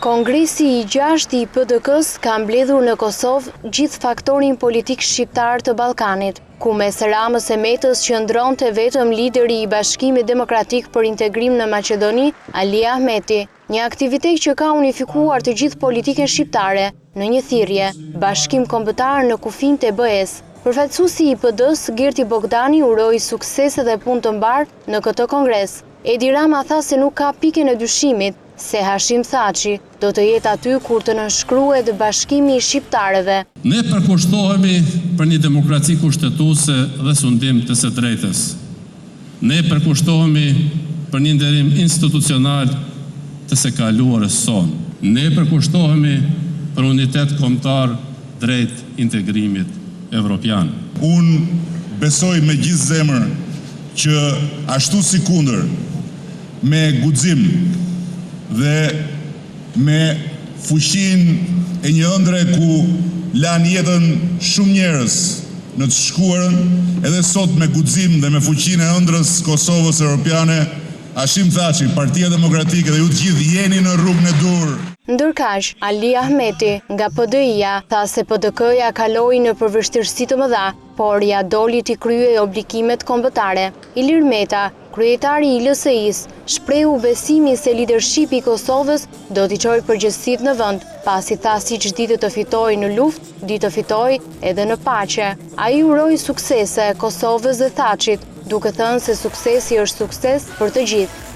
Kongresi i 6 i PDK-s ka mbledhur në Kosovë gjithë faktorin politik shqiptar të Ballkanit, ku mes Ramës e Metës qëndronte vetëm lideri i Bashkimit Demokratik për Integrim në Maqedoni, Ali Ahmeti, një aktivitet që ka unifikuar të gjithë politikën shqiptare në një thirrje, bashkim kombëtar në kufijnë të BE-s. Përfaqësuesi i PD-s, Gerti Bogdani, uroi suksese dhe punë të mbarë në këtë kongres. Edi Rama tha se nuk ka pikën e dyshimit se Hashim Thaçi do të jetë aty kur të nënshkruhet bashkimi i shqiptarëve. Ne përkushtohemi për një demokraci kushtetuese dhe sundim të së drejtës. Ne përkushtohemi për një nderim institucional të së kaluarës sonë. Ne përkushtohemi për unitet kombëtar drejt integrimit evropian. Unë besoj me gjithë zemër që ashtu si kundër, me guxim dhe me fuqin e një ëndre ku lanë jetën shumë njerëz në të shkuarën, edhe sot me guxim dhe me fuqin e ëndrës Kosovës Europiane, Hashim Thaçi, Partia Demokratike dhe ju të gjithë jeni në rrugën e dur. Ndërkaq, Ali Ahmeti nga PD-ja tha se PDK-ja kaloi në përvështirësi të mëdha, por ja doli t'i kryej obligimet kombëtare. Ilir Meta, kryetari i LSI-s, shprehu besimin se lidershipi i Kosovës do t'i çojë përgjegjësitë në vend, pasi tha siç ditë të fitojë në luftë, ditë të fitojë edhe në paqe. Ai uroi suksese Kosovës dhe Thaçit, duke thënë se suksesi është sukses për të gjithë.